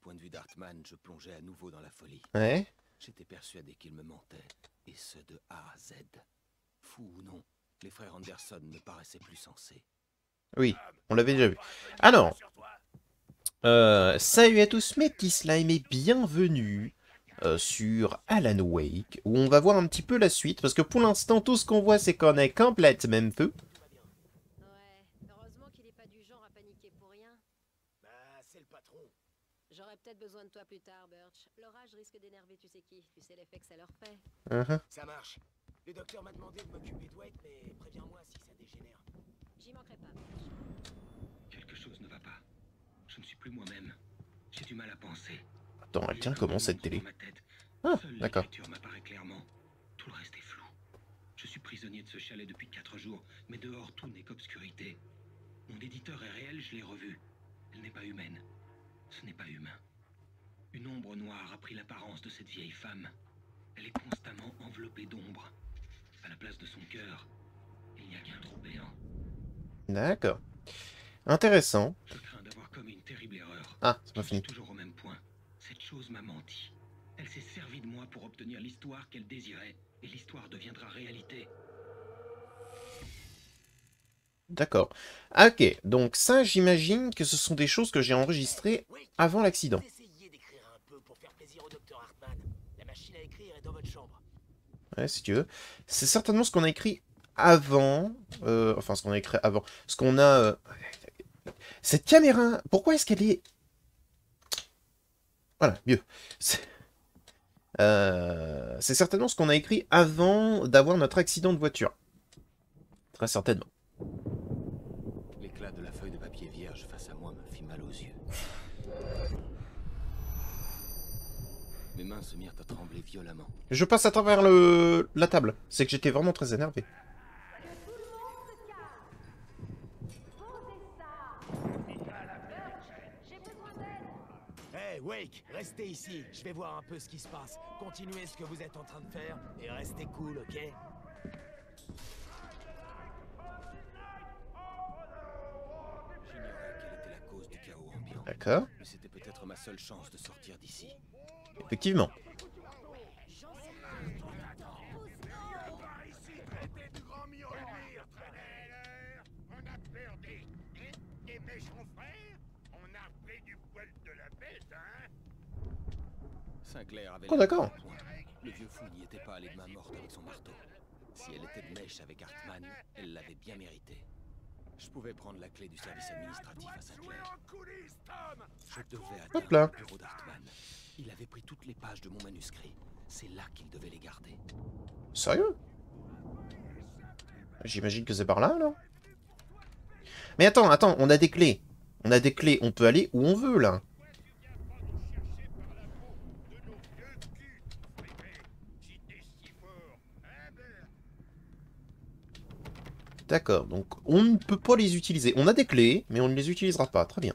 point de vue d'Hartman, je plongeais à nouveau dans la folie. Ouais. J'étais persuadé qu'il me mentait, et ce de A à Z. Fou ou non, les frères Anderson ne paraissaient plus sensés. Oui, on l'avait déjà vu. Alors, salut à tous mes petits slimes et bienvenue sur Alan Wake, où on va voir un petit peu la suite, parce que pour l'instant, tout ce qu'on voit, c'est qu'on est complète même feu. Ouais, heureusement qu'il est pas du genre à paniquer pour rien. Bah, c'est le patron. J'aurais peut-être besoin de toi plus tard, Birch. L'orage risque d'énerver tu sais qui. Tu sais l'effet que ça leur fait. Ça marche. Le docteur m'a demandé de m'occuper de Wade, mais préviens-moi si ça dégénère. J'y manquerai pas, Birch. Quelque chose ne va pas. Je ne suis plus moi-même. J'ai du mal à penser. Attends, elle tient comment cette télé? Dans ma tête. Ah, Seule d'accord. l'écriture m'apparaît clairement. Tout le reste est flou. Je suis prisonnier de ce chalet depuis 4 jours, mais dehors tout n'est qu'obscurité. Mon éditeur est réel, je l'ai revu. Elle n'est pas humaine. Ce n'est pas humain. Une ombre noire a pris l'apparence de cette vieille femme. Elle est constamment enveloppée d'ombre. À la place de son cœur, il n'y a qu'un trou béant. D'accord. Intéressant. Je crains d'avoir commis une terrible erreur. Ah, c'est pas Je suis fini. toujours au même point. Cette chose m'a menti. Elle s'est servie de moi pour obtenir l'histoire qu'elle désirait. Et l'histoire deviendra réalité. D'accord. Ah, ok, donc ça, j'imagine que ce sont des choses que j'ai enregistrées Wade, avant l'accident. vous essayez d'écrire un peu pour faire plaisir au docteur Hartman. La machine à écrire est dans votre chambre. Ouais, si tu veux. C'est certainement ce qu'on a écrit avant. Enfin, ce qu'on a écrit avant. Ce qu'on a... Cette caméra, pourquoi est-ce qu'elle est... Voilà, mieux. C'est certainement ce qu'on a écrit avant d'avoir notre accident de voiture. Très certainement. L'éclat de la feuille de papier vierge face à moi me fit mal aux yeux. Mes mains se mirent à trembler violemment. Je passe à travers la table. C'est que j'étais vraiment très énervé. Hey, Wake, restez ici. Je vais voir un peu ce qui se passe. Continuez ce que vous êtes en train de faire et restez cool, ok? J'ignorais quelle était la cause du chaos ambiant. D'accord. Mais c'était peut-être ma seule chance de sortir d'ici. Effectivement. On a perdu des méchants frères. On a pris du poil de la bête, hein. Sinclair avait Oh, l'air d'accord. de point. Le vieux fou n'y était pas allé de main morte avec son marteau. Si elle était de mèche avec Hartman, elle l'avait bien mérité. Je pouvais prendre la clé du service administratif à Sinclair. En coulisses, Tom. Je devais Hop là. atteindre le bureau d'Hartman. Il avait pris toutes les pages de mon manuscrit. C'est là qu'il devait les garder. Sérieux? J'imagine que c'est par là, alors? Mais attends, on a des clés. On a des clés, on peut aller où on veut, là. Si t'es si fort, hein, ben. D'accord, donc on ne peut pas les utiliser. On a des clés, mais on ne les utilisera pas. Très bien.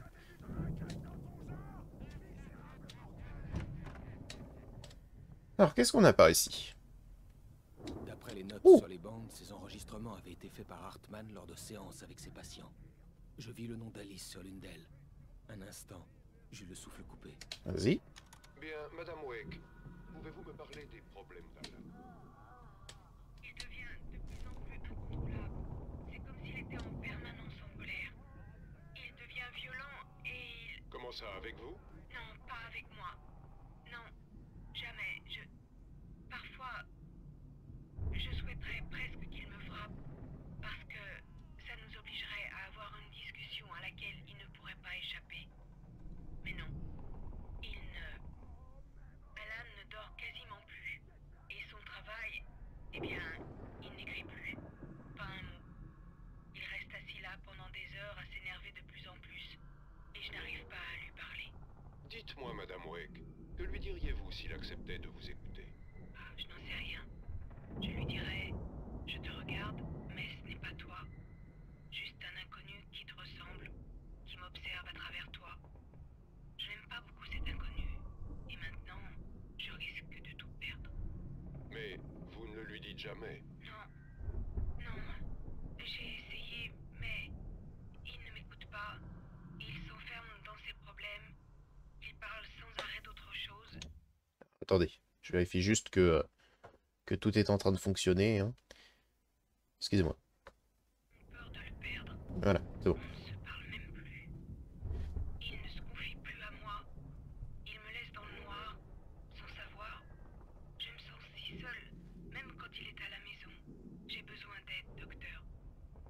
Alors, qu'est-ce qu'on a par ici? D'après les notes Oh. sur les bandes, ces enregistrements avaient été faits par Hartman lors de séances avec ses patients. Je vis le nom d'Alice sur l'une d'elles. Un instant, j'eus le souffle coupé. Vas-y. Bien, Madame Wake, pouvez-vous me parler des problèmes d'Alan? Il devient de plus en plus incontrôlable. C'est comme s'il était en permanence en colère. Il devient violent et il... Comment ça, avec vous? Non, pas avec moi. Non, jamais. Parfois, je souhaiterais presque qu'il me frappe. Parce que ça nous obligerait à avoir une discussion à laquelle il ne pourrait pas échapper. Mais non. Alan ne dort quasiment plus. Et son travail, eh bien, il n'écrit plus. Pas un mot. Il reste assis là pendant des heures à s'énerver de plus en plus. Et je n'arrive pas à lui parler. Dites-moi, Madame Wake, que lui diriez-vous s'il acceptait de vous écouter? Ah, je n'en sais rien. Je lui dirais, je te regarde, mais ce n'est pas toi. Juste un inconnu qui te ressemble, qui m'observe à travers toi. Je n'aime pas beaucoup cet inconnu. Et maintenant, je risque de tout perdre. Mais vous ne le lui dites jamais. Non, non, j'ai essayé, mais il ne m'écoute pas. Il s'enferme dans ses problèmes. Il parle sans attendez. Je vérifie juste que tout est en train de fonctionner. Hein. Excusez-moi. Peur de le perdre. Voilà, c'est bon. On ne se parle même plus. Il ne se confie plus à moi. Il me laisse dans le noir, sans savoir. Je me sens si seule, même quand il est à la maison. J'ai besoin d'aide, docteur.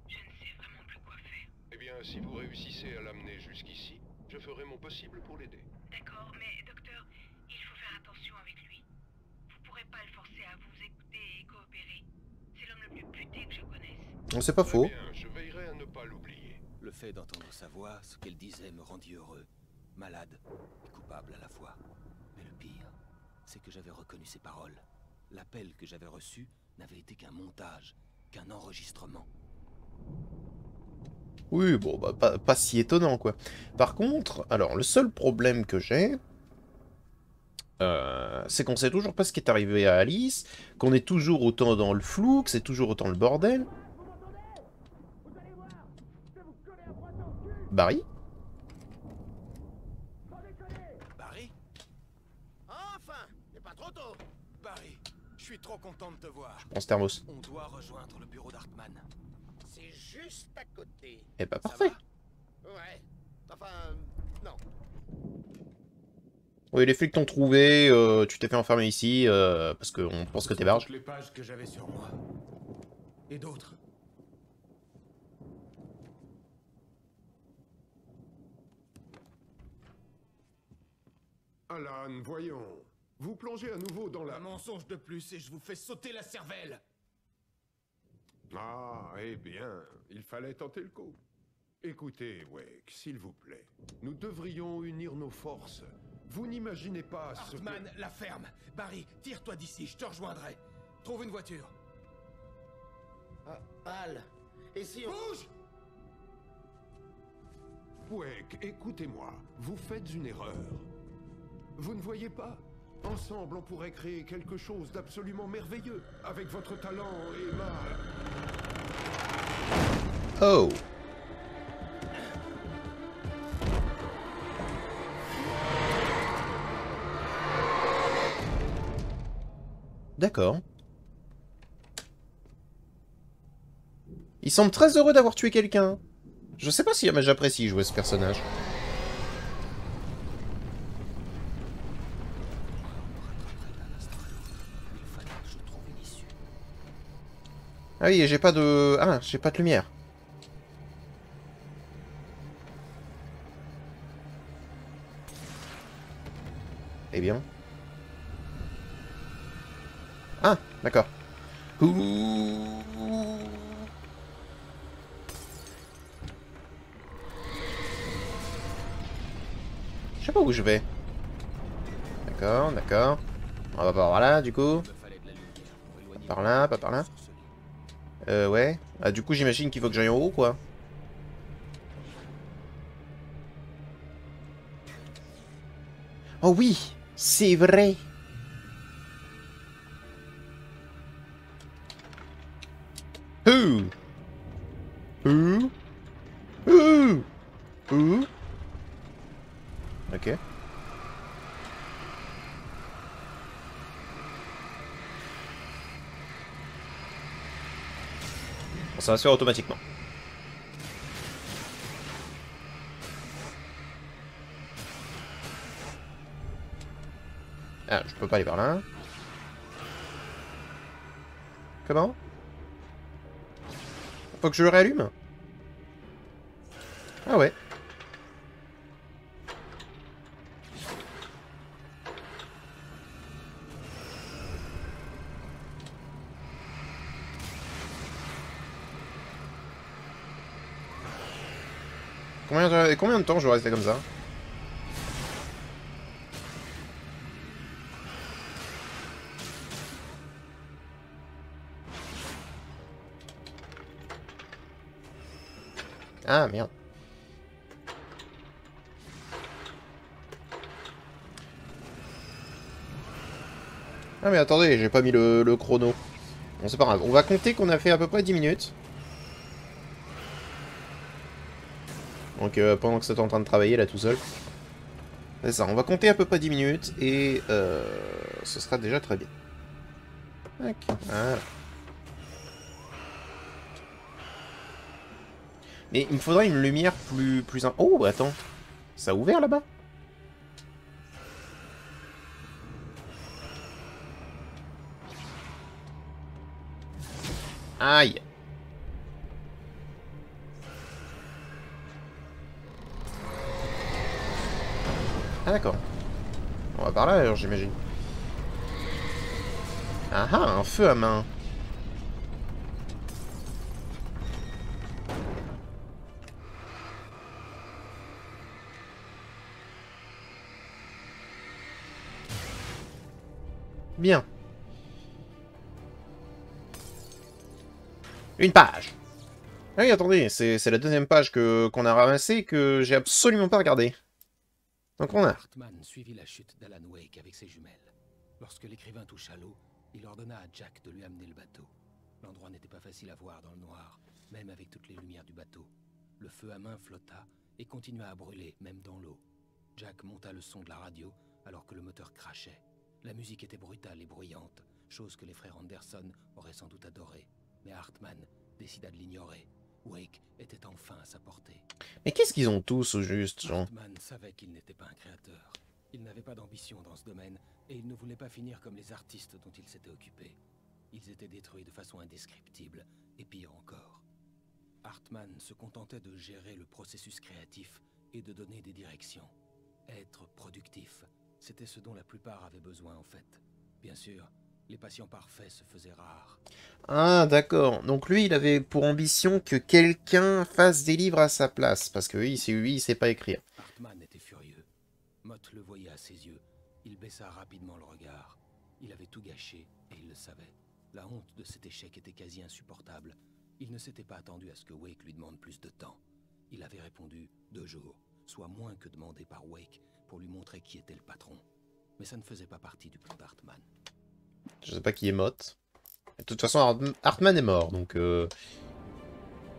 Je ne sais vraiment plus quoi faire. Eh bien, si vous réussissez à l'amener jusqu'ici, je ferai mon possible pour l'aider. D'accord, mais docteur, il faut faire attention avec lui. Vous pourrez pas le forcer à vous écouter et coopérer. C'est l'homme le plus puté que je connaisse. C'est pas faux. Très bien, je veillerai à ne pas l'oublier. Le fait d'entendre sa voix, ce qu'elle disait, me rendit heureux, malade et coupable à la fois. Mais le pire, c'est que j'avais reconnu ses paroles. L'appel que j'avais reçu n'avait été qu'un montage, qu'un enregistrement. Oui, bon, bah, pas si étonnant, quoi. Par contre, alors, le seul problème que j'ai, c'est qu'on sait toujours pas ce qui est arrivé à Alice, qu'on est toujours autant dans le flou, que c'est toujours autant le bordel. Barry? Barry? Enfin! C'est pas trop tôt! Barry, je suis trop content de te voir. En thermos. On doit rejoindre le bureau d'Hartman. C'est juste à côté. Eh bah, Ça parfait. va? Ouais. Enfin, non. Oui, les flics t'ont trouvé, tu t'es fait enfermer ici, parce qu'on pense que t'es barge. Toutes les pages que j'avais sur moi. Et d'autres. Alan, voyons. Vous plongez à nouveau dans la... Un mensonge de plus et je vous fais sauter la cervelle. Ah, eh bien, il fallait tenter le coup. Écoutez, Wake, s'il vous plaît. Nous devrions unir nos forces. Vous n'imaginez pas ce que... Hartman, la ferme. Barry, tire-toi d'ici, je te rejoindrai. Trouve une voiture. Al, et si on... Bouge! Wake, écoutez-moi. Vous faites une erreur. Vous ne voyez pas? Ensemble, on pourrait créer quelque chose d'absolument merveilleux. Avec votre talent et ma... Oh! D'accord. Il semble très heureux d'avoir tué quelqu'un. Je sais pas si j'apprécie jouer ce personnage. Ah oui, j'ai pas de... Ah, j'ai pas de lumière. Eh bien. Ah, d'accord. Ouh. Je sais pas où je vais. D'accord, d'accord. On va par là, du coup. Pas par là, pas par là. Ouais. Ah, du coup, j'imagine qu'il faut que j'aille en haut, quoi. Oh oui, c'est vrai. Ouh. Ouh. Ouh. Ouh. Ok. Bon, ça va se faire automatiquement. Ah, je peux pas aller par là. Comment? Faut que je le réallume? Ah ouais. Combien de temps je vais rester comme ça? Ah merde. Ah mais attendez, j'ai pas mis le chrono. Bon c'est pas grave, on va compter qu'on a fait à peu près 10 minutes. Donc pendant que c'est en train de travailler là tout seul. C'est ça, on va compter à peu près 10 minutes et ce sera déjà très bien. Ok, voilà. Mais il me faudrait une lumière plus... Oh, attends. Ça a ouvert là-bas? Aïe. Ah d'accord. On va par là alors j'imagine. Ah ah, un feu à main. Bien. Une page. Ah oui, attendez, c'est la deuxième page qu'on a ramassée que j'ai absolument pas regardée. Donc on a... Hartman suivit la chute d'Alan Wake avec ses jumelles. Lorsque l'écrivain toucha l'eau, il ordonna à Jack de lui amener le bateau. L'endroit n'était pas facile à voir dans le noir, même avec toutes les lumières du bateau. Le feu à main flotta et continua à brûler, même dans l'eau. Jack monta le son de la radio alors que le moteur crachait. La musique était brutale et bruyante, chose que les frères Anderson auraient sans doute adoré. Mais Hartman décida de l'ignorer. Wake était enfin à sa portée. Mais qu'est-ce qu'ils ont tous au juste, Jean? Hartman savait qu'il n'était pas un créateur. Il n'avait pas d'ambition dans ce domaine, et il ne voulait pas finir comme les artistes dont il s'était occupé. Ils étaient détruits de façon indescriptible, et pire encore. Hartman se contentait de gérer le processus créatif et de donner des directions. Être productif, c'était ce dont la plupart avaient besoin en fait. Bien sûr, les patients parfaits se faisaient rares. Ah, d'accord. Donc lui, il avait pour ambition que quelqu'un fasse des livres à sa place. Parce que lui, il sait pas écrire. Hartman était furieux. Mott le voyait à ses yeux. Il baissa rapidement le regard. Il avait tout gâché, et il le savait. La honte de cet échec était quasi insupportable. Il ne s'était pas attendu à ce que Wake lui demande plus de temps. Il avait répondu 2 jours, soit moins que demandé par Wake, pour lui montrer qui était le patron. Mais ça ne faisait pas partie du plan d'Hartman. Je sais pas qui est Mott. De toute façon, Hartman est mort, donc...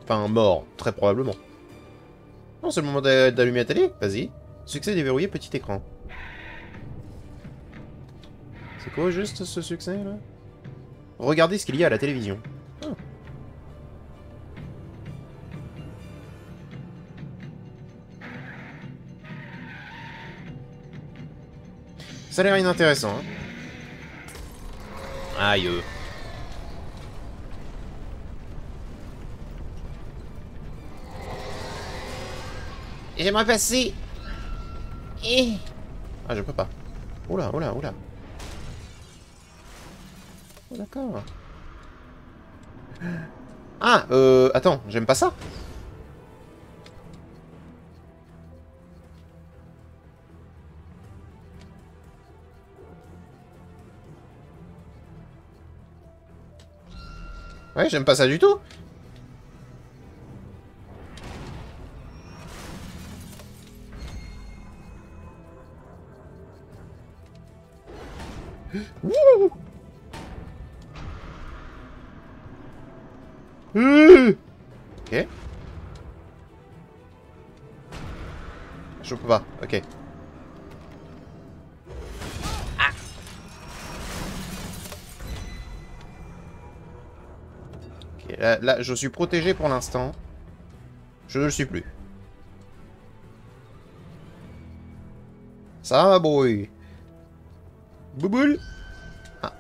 Enfin, mort, très probablement. Non, c'est le moment d'allumer la télé. Vas-y. Succès déverrouillé, petit écran. C'est quoi juste ce succès, là? Regardez ce qu'il y a à la télévision. Ah. Ça a l'air inintéressant, hein. Aïe. J'aimerais passer. Ah, je peux pas. Oula, oula, oula. Oh, d'accord. Ah, attends, j'aime pas ça. Ouais, j'aime pas ça du tout. Wouh. Ok. Je peux pas, ok. Ah. Ok, là, je suis protégé pour l'instant. Je ne le suis plus. Ça va, boy. Bouboule. Ah.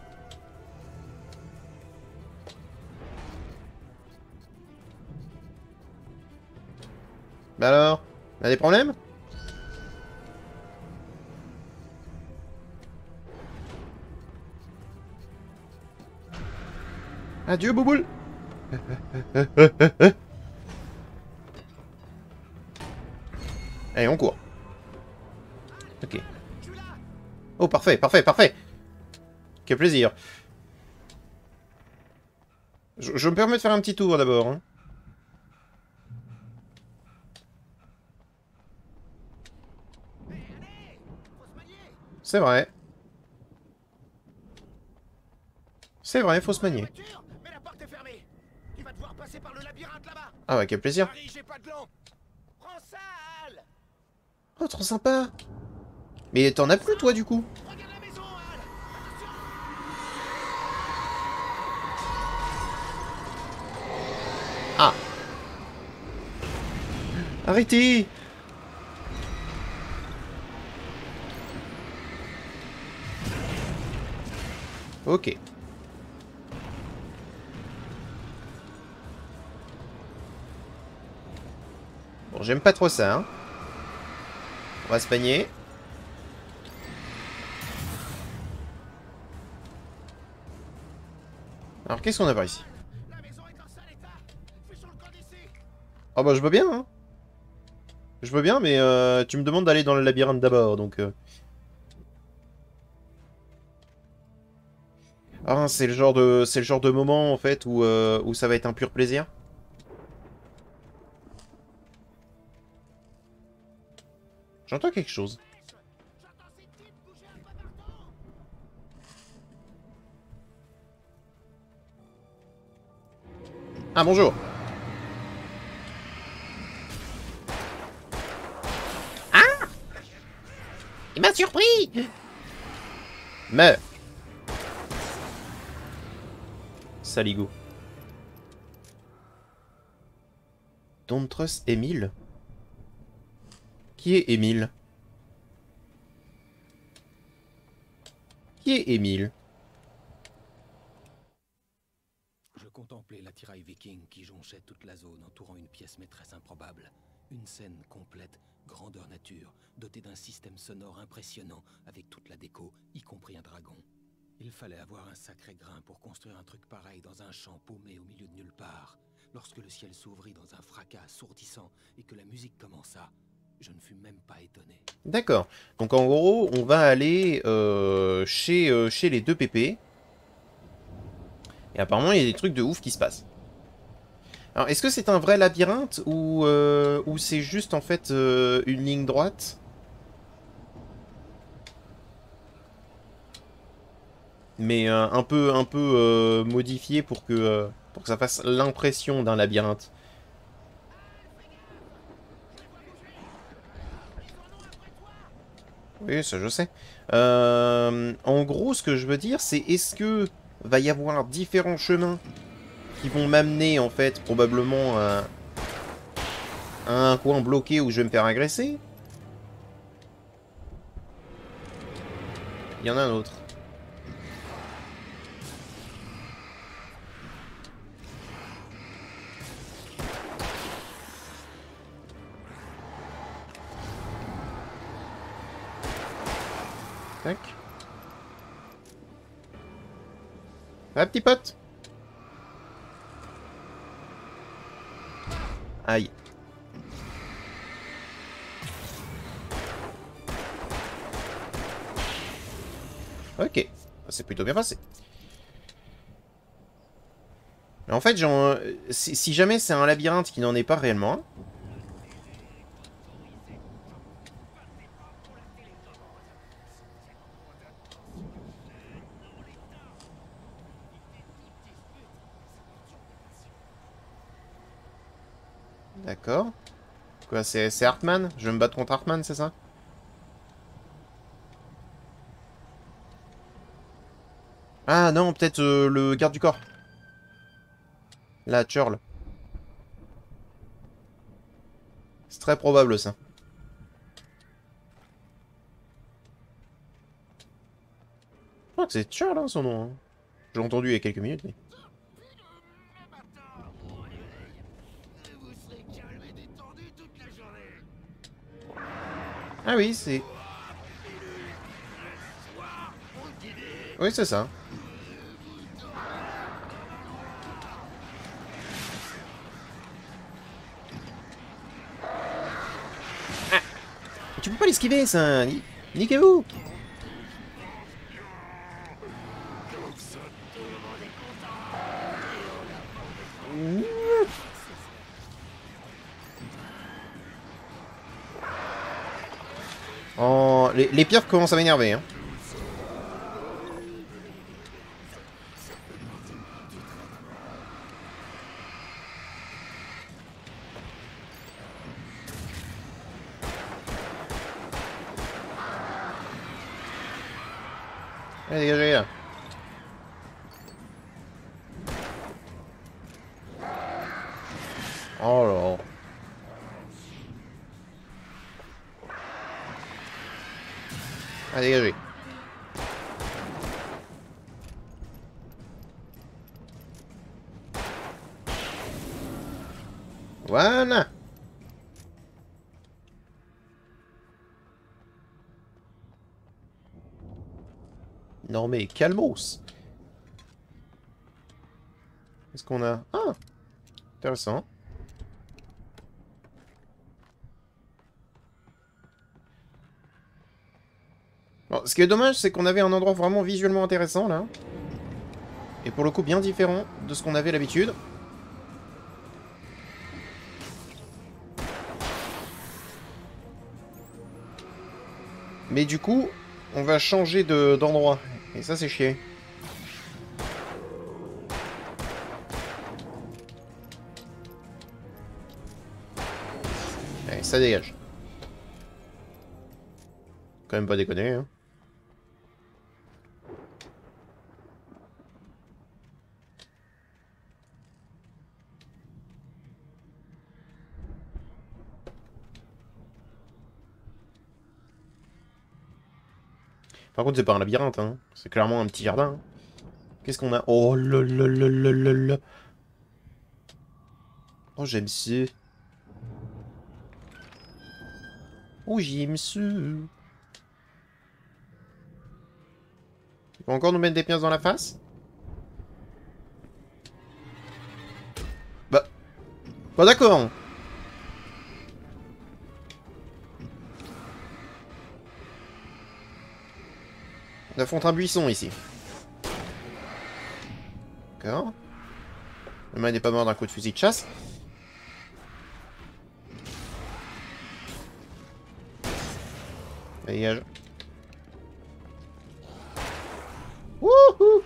Bah alors, y a des problèmes? Adieu, Bouboule. Allez, on court. Ok. Oh, parfait, parfait, parfait. Quel plaisir. Je me permets de faire un petit tour d'abord. Hein. C'est vrai. C'est vrai, faut se manier. Ah ouais, quel plaisir. Oh, trop sympa. Mais t'en as plus, toi, du coup? Ah. Arrêtez! Ok. Bon, j'aime pas trop ça, hein. On va se panier. Alors, qu'est-ce qu'on a par ici? Ah bah, je veux bien, hein. Je veux bien, mais tu me demandes d'aller dans le labyrinthe d'abord, donc... Ah, c'est le genre de moment, en fait, où ça va être un pur plaisir. J'entends quelque chose. Ah, bonjour. Ah! Il m'a surpris! Meurs. Saligo. Don't trust Émile? Qui est Émile? Qui est Émile? Je contemplais l'attirail viking qui jonchait toute la zone entourant une pièce maîtresse improbable. Une scène complète, grandeur nature, dotée d'un système sonore impressionnant avec toute la déco, y compris un dragon. Il fallait avoir un sacré grain pour construire un truc pareil dans un champ paumé au milieu de nulle part. Lorsque le ciel s'ouvrit dans un fracas assourdissant et que la musique commença, je ne fus même pas étonné. D'accord. Donc en gros, on va aller chez les deux pépés. Et apparemment, il y a des trucs de ouf qui se passent. Alors, est-ce que c'est un vrai labyrinthe ou c'est juste en fait une ligne droite? Mais un peu modifié pour que ça fasse l'impression d'un labyrinthe. Oui, ça je sais. En gros, ce que je veux dire, c'est est-ce que va y avoir différents chemins qui vont m'amener, en fait, probablement à un coin bloqué où je vais me faire agresser? Il y en a un autre. Tac. Ah, petit pote. Aïe. Ok. C'est plutôt bien passé. Mais en fait, genre, si jamais c'est un labyrinthe qui n'en est pas réellement un, d'accord. Quoi, c'est Hartman? Je vais me battre contre Hartman, c'est ça? Ah non, peut-être le garde du corps. Là, Churl. C'est très probable, ça. Je crois que c'est Churl, hein, son nom. Hein. Je l'ai entendu il y a quelques minutes, mais... Ah oui, c'est... Oui, c'est ça. Ah. Tu peux pas l'esquiver, ça. Niquez-vous. Oh, les pierres commencent à m'énerver, hein. Allez, dégagez là. Oh là. Allez, dégagez. Voilà. Non mais calmos. Qu'est-ce qu'on a? Ah, intéressant. Bon, ce qui est dommage, c'est qu'on avait un endroit vraiment visuellement intéressant là. Et pour le coup bien différent de ce qu'on avait l'habitude. Mais du coup, on va changer d'endroit. Et ça, c'est chier. Allez, ça dégage. Quand même pas déconner, hein. Par contre, c'est pas un labyrinthe, hein. C'est clairement un petit jardin. Qu'est-ce qu'on a? Oh là là là là là là. Oh, j'aime ça. Oh, j'aime ça. Il va encore nous mettre des pièces dans la face? Bah d'accord. On affronte un buisson ici. D'accord. Le mec n'est pas mort d'un coup de fusil de chasse. Dégage. Wouhou!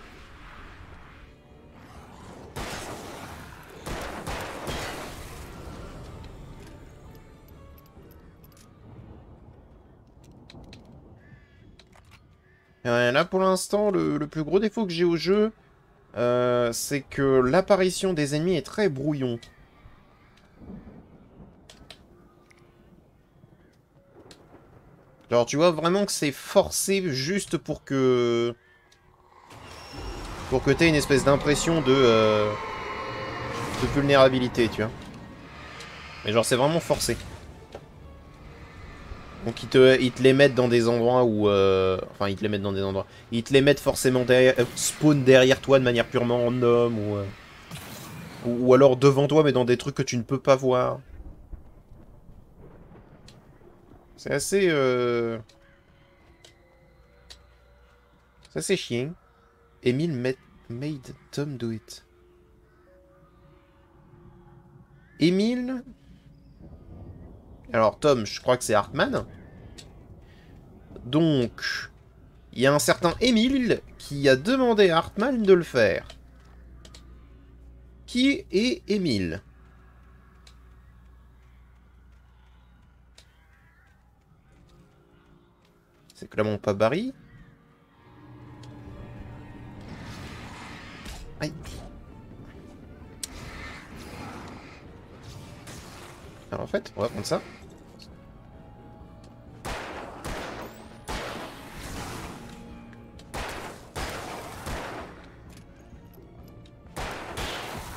Là pour l'instant, le plus gros défaut que j'ai au jeu, c'est que l'apparition des ennemis est très brouillon. Alors tu vois vraiment que c'est forcé juste pour que... t'aies une espèce d'impression de vulnérabilité, tu vois. Mais genre c'est vraiment forcé. Donc ils te les mettent dans des endroits où... Enfin ils te les mettent dans des endroits... Ils te les mettent forcément derrière... spawn derrière toi de manière purement random ou alors devant toi mais dans des trucs que tu ne peux pas voir. C'est assez... C'est assez chiant. Emile made Tom do it. Emile... Alors Tom, je crois que c'est Hartman. Donc, il y a un certain Emile qui a demandé à Hartman de le faire. Qui est Emile? C'est clairement pas Barry. Aïe. Alors en fait, on va prendre ça.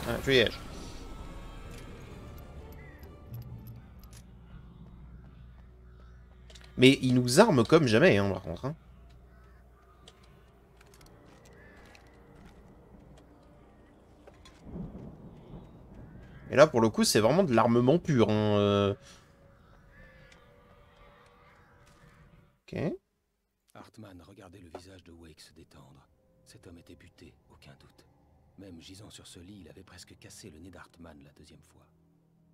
Ah, fuyage. Mais il nous arme comme jamais, hein, par contre. Hein. Et là, pour le coup, c'est vraiment de l'armement pur. Hein, Ok. Hartman regardait le visage de Wake se détendre. Cet homme était buté, aucun doute. Même gisant sur ce lit, il avait presque cassé le nez d'Hartman la deuxième fois.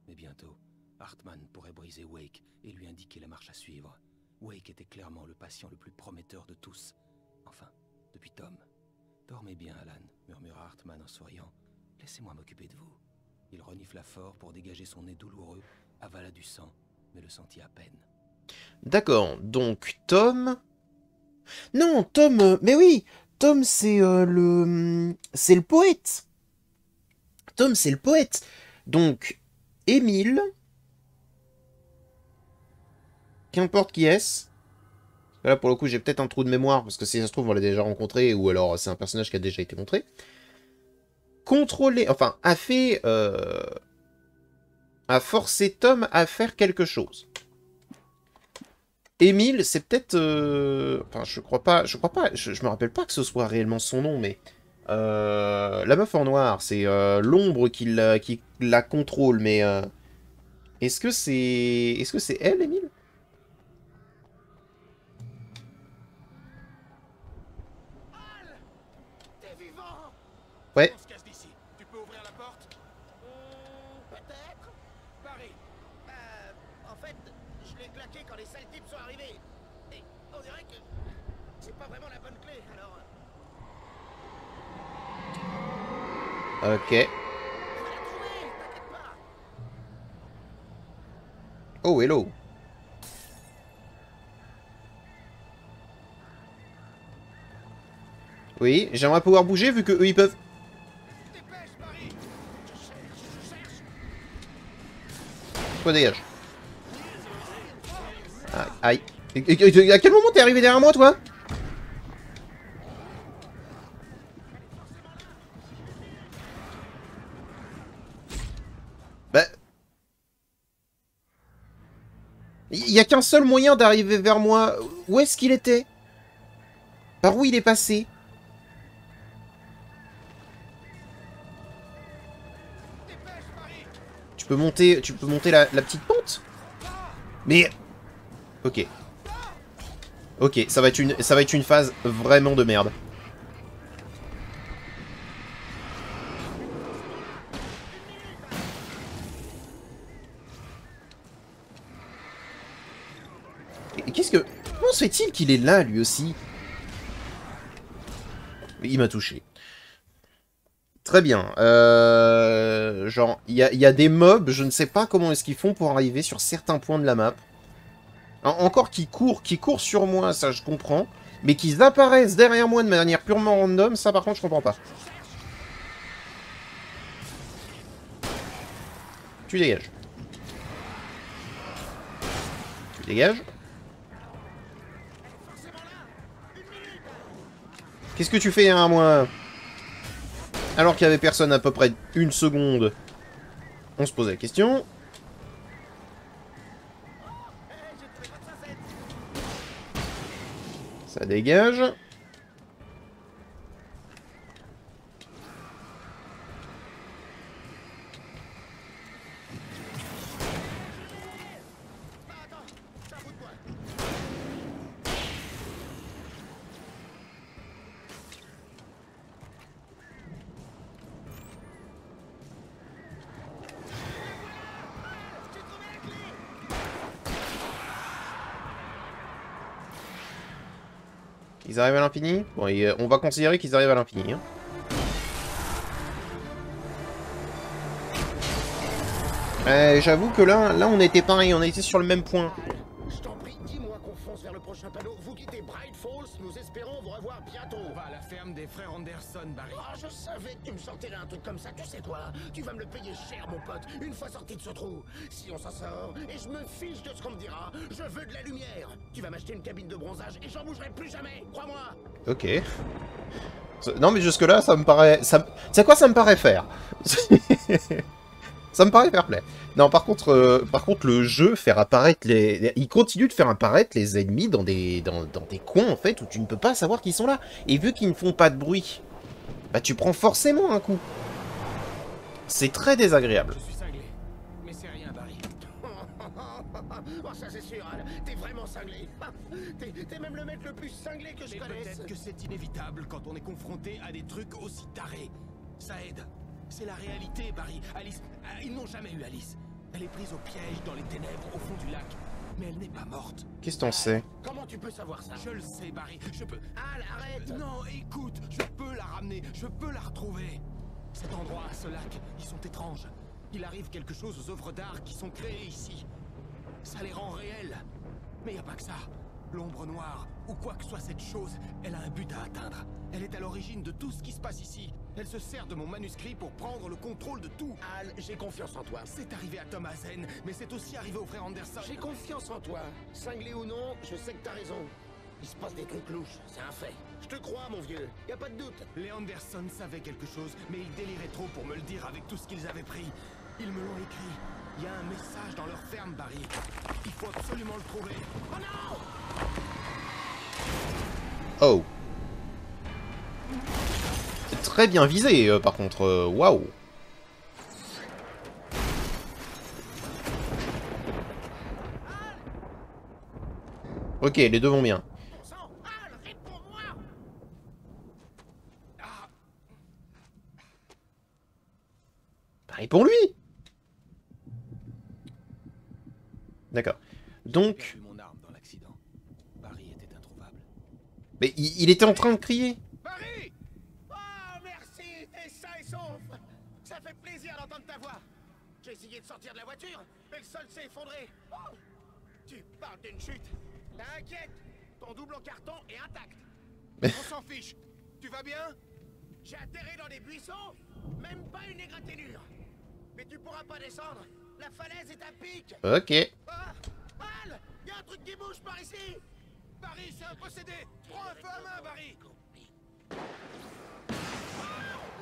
Mais bientôt, Hartman pourrait briser Wake et lui indiquer la marche à suivre. Wake était clairement le patient le plus prometteur de tous. Enfin, depuis Tom. Dormez bien, Alan, murmura Hartman en souriant. Laissez-moi m'occuper de vous. Il renifla fort pour dégager son nez douloureux, avala du sang, mais le sentit à peine. D'accord, donc Tom... Non, Tom... mais oui, Tom, c'est c'est le poète. Tom, c'est le poète. Donc, Émile... Qu'importe qui est-ce. Là, pour le coup, j'ai peut-être un trou de mémoire, parce que si ça se trouve, on l'a déjà rencontré, ou alors c'est un personnage qui a déjà été montré. Contrôler... Enfin, a fait... a forcé Tom à faire quelque chose. Émile, c'est peut-être... Enfin, je crois pas... Je me rappelle pas que ce soit réellement son nom, mais... La meuf en noir, c'est l'ombre qui la contrôle, mais... Est-ce que c'est elle, Émile? Ouais. On se casse d'ici. Tu peux ouvrir la porte? Peut-être. Barry. En fait, je l'ai claqué quand les sales types sont arrivés. Et on dirait que c'est pas vraiment la bonne clé, alors... Ok. On va la trouver, t'inquiète pas. Oh, hello. Oui, j'aimerais pouvoir bouger vu que eux ils peuvent. Dépêche, Barry. Je cherche. Toi, dégage. Aïe. Aïe. À quel moment t'es arrivé derrière moi, toi? Bah... Il y a qu'un seul moyen d'arriver vers moi. Où est-ce qu'il était? Par où il est passé? Tu peux monter la petite pente? Mais... Ok. Ok, ça va être une phase vraiment de merde. Et qu'est-ce que... Comment se fait-il qu'il est là, lui aussi? Il m'a touché. Très bien. Genre, il y a des mobs, je ne sais pas comment est-ce qu'ils font pour arriver sur certains points de la map. Encore qui courent sur moi, ça je comprends. Mais qu'ils apparaissent derrière moi de manière purement random, ça par contre je comprends pas. Tu dégages. Tu dégages. Qu'est-ce que tu fais, hein, moi? Alors qu'il y avait personne à peu près une seconde. On se pose la question. Ça dégage. Ils arrivent à l'infini? Bon, et, on va considérer qu'ils arrivent à l'infini. Hein. J'avoue que là on était pareil, on était sur le même point. Je t'en prie, dis-moi qu'on fonce vers le prochain panneau. Vous quittez Bright Falls, nous espérons vous revoir bientôt. On va à la ferme des frères Anderson, Barry. Oh, je savais que tu me sortirais un truc comme ça. Tu sais quoi? Tu vas me le payer cher, mon pote, une fois sorti de ce trou. Si on s'en sort, et je me fiche de ce qu'on me dira, je veux de la lumière. Tu vas m'acheter une cabine de bronzage et j'en bougerai plus jamais, crois-moi. Ok. Non mais jusque là ça me paraît... C'est quoi ça me paraît faire? Ça me paraît fair play. Non, par contre, le jeu, faire apparaître il continue de faire apparaître les ennemis dans des coins, en fait, où tu ne peux pas savoir qu'ils sont là. Et vu qu'ils ne font pas de bruit, bah tu prends forcément un coup. C'est très désagréable. Je suis cinglé, mais c'est rien, Barry. Oh, ça c'est sûr, Al. T'es vraiment cinglé. T'es même le mec le plus cinglé que je Mais connaisse. peut-être que c'est inévitable quand on est confronté à des trucs aussi tarés. Ça aide. C'est la réalité, Barry. Alice... ils n'ont jamais eu Alice. Elle est prise au piège dans les ténèbres au fond du lac. Mais elle n'est pas morte. Qu'est-ce qu'on sait? Comment tu peux savoir ça? Je le sais, Barry. Je peux... Al, arrête. Non, écoute, je peux la ramener. Je peux la retrouver. Cet endroit, ce lac, ils sont étranges. Il arrive quelque chose aux œuvres d'art qui sont créées ici. Ça les rend réelles. Mais y a pas que ça. L'ombre noire, Ou quoi que soit cette chose, elle a un but à atteindre. Elle est à l'origine de tout ce qui se passe ici. Elle se sert de mon manuscrit pour prendre le contrôle de tout. Al, j'ai confiance en toi. C'est arrivé à Thomas Zane, mais c'est aussi arrivé au frère Anderson. J'ai confiance en toi. Cinglé ou non, je sais que t'as raison. Il se passe des trucs louches, c'est un fait. Je te crois, mon vieux. Y a pas de doute. Les Anderson savaient quelque chose, mais ils déliraient trop pour me le dire avec tout ce qu'ils avaient pris. Ils me l'ont écrit. Il y a un message dans leur ferme, Barry. Il faut absolument le trouver. Oh non! Oh. C'est très bien visé, par contre. Waouh. Ok, les deux vont bien. Bon sang, Al, réponds-moi! Bah, réponds-lui. D'accord. J'ai Donc... perdu mon arme dans l'accident. Barry était introuvable. Mais il était en train de crier. Barry! Oh, merci, t'es sain et sauf! Ça fait plaisir d'entendre ta voix. J'ai essayé de sortir de la voiture, mais le sol s'est effondré. Oh, tu parles d'une chute. T'inquiète, ton double en carton est intact. On s'en fiche. Tu vas bien? J'ai atterri dans des buissons, même pas une égratignure. Mais tu pourras pas descendre, la falaise est à pic. Ok. Ah, Al, y a un truc qui bouge par ici. Barry, c'est un possédé. Prends un feu à main, Barry.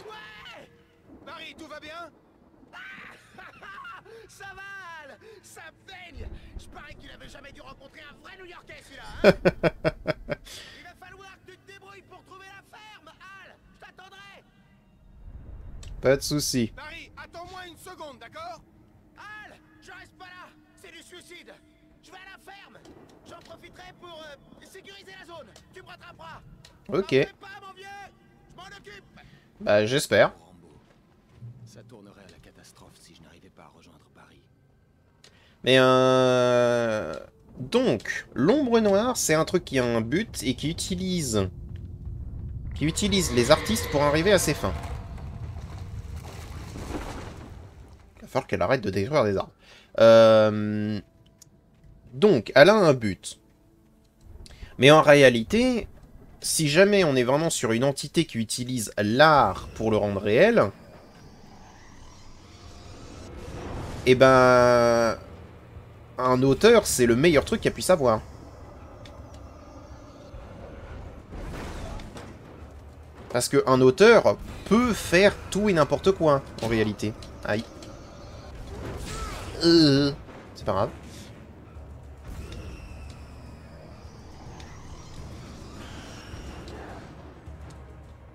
Ouais! Barry, tout va bien? Ça va, Al! Ça baigne! Je parie qu'il avait jamais dû rencontrer un vrai New-Yorkais, celui-là, hein? Il va falloir que tu te débrouilles pour trouver la ferme, Al! Je t'attendrai! Pas de soucis. Barry, attends-moi une seconde, d'accord? Al! Je reste pas là! C'est du suicide! Je vais à la ferme! J'en profiterai pour sécuriser la zone! Tu me rattraperas! Ok. T'en fais pas, mon vieux! Je m'en occupe! Bah, j'espère. Rambo. Ça tournerait à la catastrophe si je n'arrivais pas à rejoindre Barry. Mais donc, l'ombre noire, c'est un truc qui a un but et qui utilise les artistes pour arriver à ses fins. Il va falloir qu'elle arrête de détruire des arbres. Donc, elle a un but. Mais en réalité, si jamais on est vraiment sur une entité qui utilise l'art pour le rendre réel, eh ben... un auteur, c'est le meilleur truc qu'il puisse avoir. Parce qu'un auteur peut faire tout et n'importe quoi, en réalité. Aïe. C'est pas grave.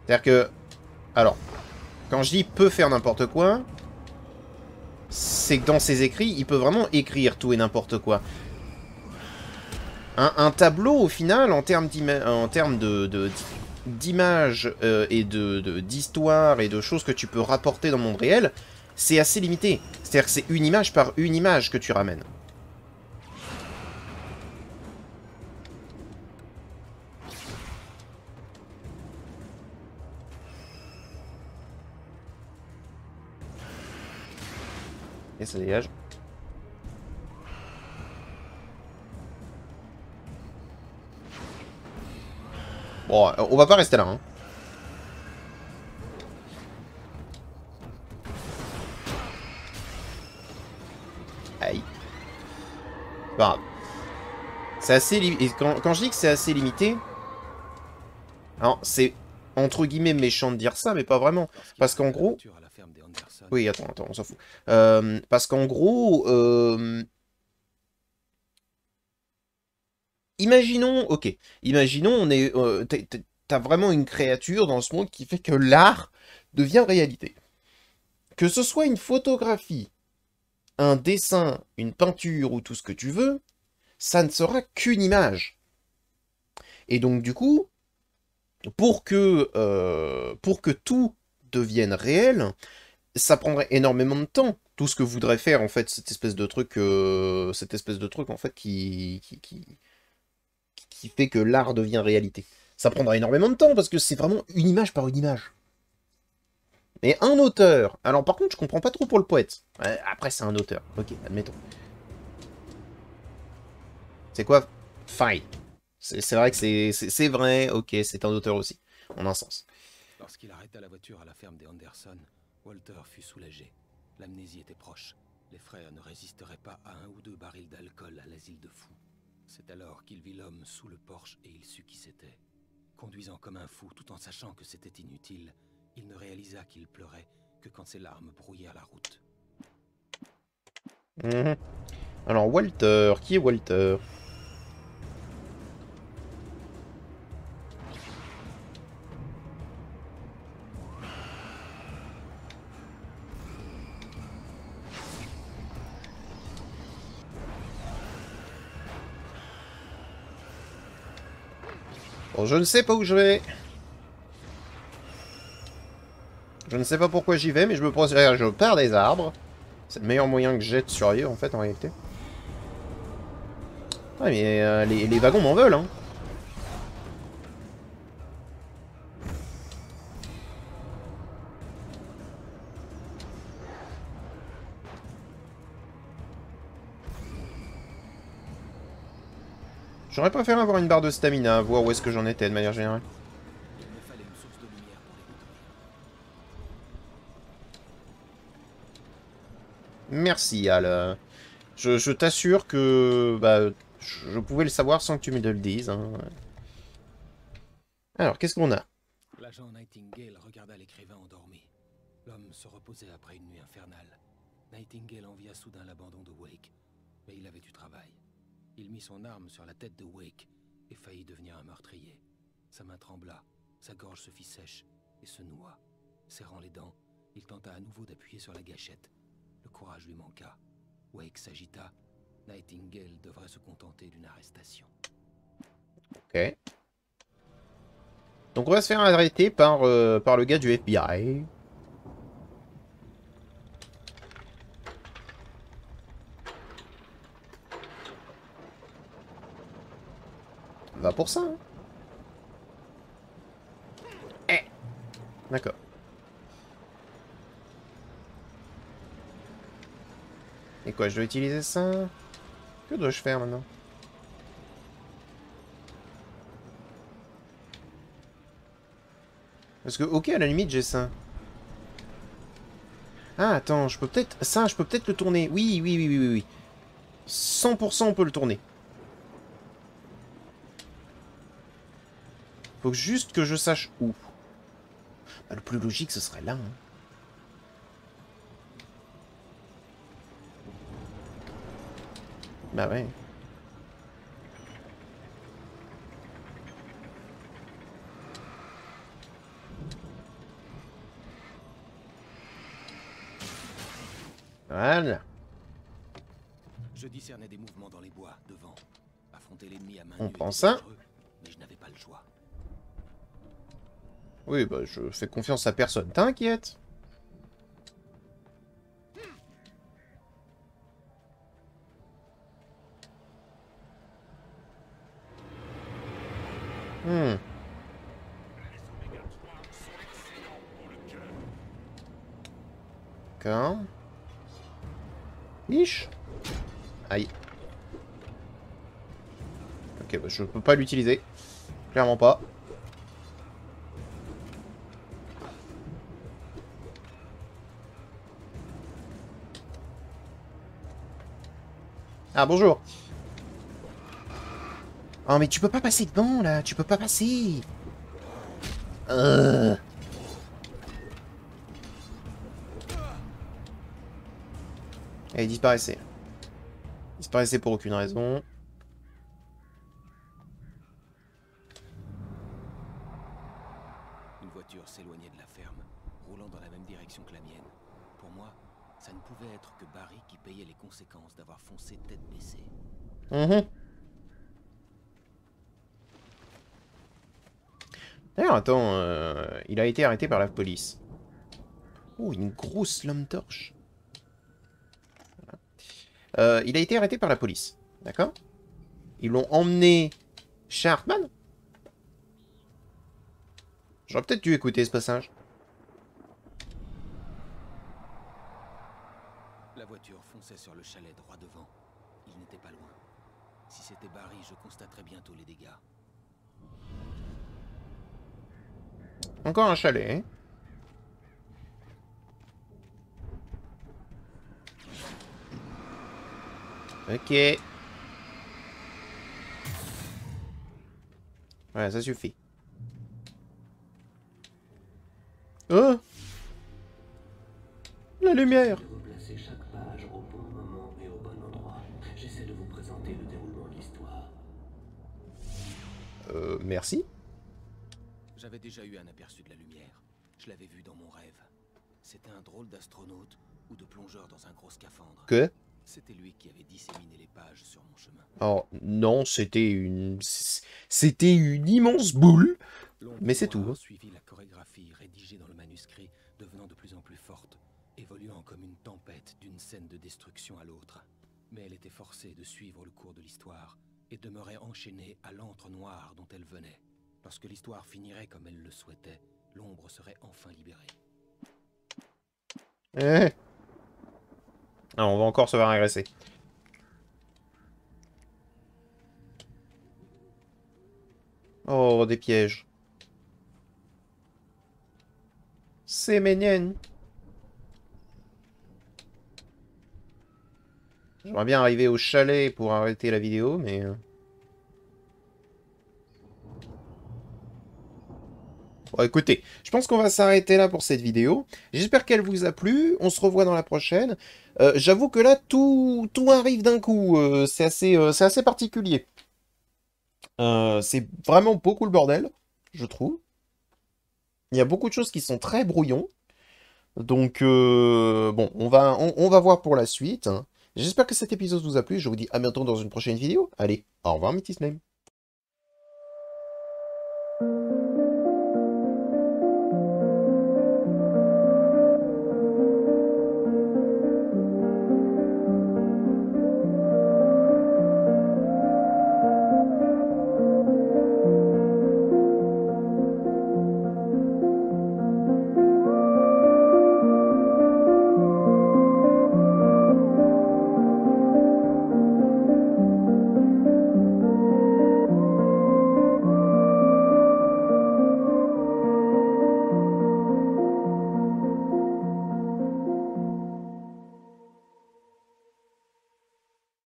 C'est-à-dire que... Alors, quand je dis peut faire n'importe quoi, c'est que dans ses écrits, il peut vraiment écrire tout et n'importe quoi. Un tableau, au final, en termes d'images et d'histoire et de choses que tu peux rapporter dans le monde réel, c'est assez limité. C'est-à-dire que c'est une image par une image que tu ramènes. Et ça dégage. Bon, on va pas rester là, hein. Aïe. Pas grave. C'est assez limité. Quand je dis que c'est assez limité... Alors, c'est entre guillemets méchant de dire ça, mais pas vraiment. Parce qu'en gros... Oui, attends, on s'en fout. Parce qu'en gros... Imaginons, ok, imaginons, t'as vraiment une créature dans ce monde qui fait que l'art devient réalité. Que ce soit une photographie, un dessin, une peinture ou tout ce que tu veux, ça ne sera qu'une image. Et donc du coup, pour que tout devienne réel, ça prendrait énormément de temps. Tout ce que voudrait faire en fait cette espèce de truc en fait qui fait que l'art devient réalité. Ça prendra énormément de temps parce que c'est vraiment une image par une image. Mais un auteur... Alors par contre, je comprends pas trop pour le poète. Après, c'est un auteur. Ok, admettons. C'est quoi? Fine. C'est vrai que c'est vrai, ok, c'est un auteur aussi, en un sens. Lorsqu'il arrêta la voiture à la ferme des Anderson, Walter fut soulagé. L'amnésie était proche. Les frères ne résisteraient pas à 1 ou 2 barils d'alcool à l'asile de fous. C'est alors qu'il vit l'homme sous le porche et il sut qui c'était. Conduisant comme un fou tout en sachant que c'était inutile, il ne réalisa qu'il pleurait que quand ses larmes brouillèrent la route. Mhm. Alors, Walter, qui est Walter? Bon, je ne sais pas où je vais. Je ne sais pas pourquoi j'y vais, mais je me protège, je pars des arbres. C'est le meilleur moyen que j'ai de survivre, en fait, en réalité. Ouais, mais les wagons m'en veulent, hein. J'aurais préféré avoir une barre de stamina, voir où est-ce que j'en étais, de manière générale. Il me fallait une source de lumière pour les détruire. Merci, Al. Je t'assure que bah, je pouvais le savoir sans que tu me le dises. Hein. Alors, qu'est-ce qu'on a? L'agent Nightingale regarda l'écrivain endormi. L'homme se reposait après une nuit infernale. Nightingale envia soudain l'abandon de Wake, mais il avait du travail. Il mit son arme sur la tête de Wake et faillit devenir un meurtrier. Sa main trembla, sa gorge se fit sèche et se noua. Serrant les dents, il tenta à nouveau d'appuyer sur la gâchette. Le courage lui manqua. Wake s'agita. Nightingale devrait se contenter d'une arrestation. Ok. Donc on va se faire arrêter par le gars du FBI. Va pour ça. Hein. Eh. D'accord. Et quoi, je dois utiliser ça? Que dois-je faire maintenant? Parce que, ok, à la limite, j'ai ça. Ah, attends, je peux peut-être... Ça, je peux peut-être le tourner. Oui, oui, oui, oui, oui, oui. 100% on peut le tourner. Faut juste que je sache où. Bah, le plus logique, ce serait là. Hein. Bah ouais. Voilà. Je discernais des mouvements dans les bois, devant. Affronter l'ennemi à main On nue prend était ça. dangereux, mais je n'avais pas le choix. Oui, bah je fais confiance à personne. T'inquiète. Hmm. D'accord. Niche. Aïe. Ok, bah je peux pas l'utiliser. Clairement pas. Ah, bonjour. Oh, mais tu peux pas passer devant, là. Tu peux pas passer. Allez, disparaissez. Disparaissez pour aucune raison. Une voiture s'éloignait de la ferme, roulant dans la même direction que la mienne. Pour moi, ça ne pouvait être que Barry qui payait les conséquences d'avoir foncé tête baissée. D'ailleurs, attends, il a été arrêté par la police. Oh, une grosse lampe torche. Voilà. Il a été arrêté par la police. D'accord? Ils l'ont emmené chez Hartman. J'aurais peut-être dû écouter ce passage. La voiture fonçait sur le chalet droit devant. Il n'était pas loin. Si c'était Barry, je constaterais bientôt les dégâts. Encore un chalet, hein. Ok. Voilà, ça suffit. Oh! La lumière! Vous placez chaque page au bon moment et au bon endroit. J'essaie de vous présenter le déroulement de l'histoire. Merci. J'avais déjà eu un aperçu de la lumière. Je l'avais vu dans mon rêve. C'était un drôle d'astronaute ou de plongeur dans un gros scaphandre. Que? C'était lui qui avait disséminé les pages sur mon chemin. Oh, non, c'était une... C'était une immense boule. Mais c'est tout. Suivi la chorégraphie rédigée dans le manuscrit, devenant de plus en plus forte, évoluant comme une tempête d'une scène de destruction à l'autre. Mais elle était forcée de suivre le cours de l'histoire et demeurait enchaînée à l'antre noir dont elle venait. Lorsque l'histoire finirait comme elle le souhaitait, l'ombre serait enfin libérée. Eh. Alors, on va encore se faire agresser. Oh, des pièges. C'est mignon. J'aimerais bien arriver au chalet pour arrêter la vidéo, mais... Bon, écoutez, je pense qu'on va s'arrêter là pour cette vidéo. J'espère qu'elle vous a plu. On se revoit dans la prochaine. J'avoue que là, tout arrive d'un coup. C'est assez particulier. C'est vraiment beaucoup le bordel, je trouve. Il y a beaucoup de choses qui sont très brouillons. Donc, bon, on va voir pour la suite. J'espère que cet épisode vous a plu. Je vous dis à bientôt dans une prochaine vidéo. Allez, au revoir, Métis Name.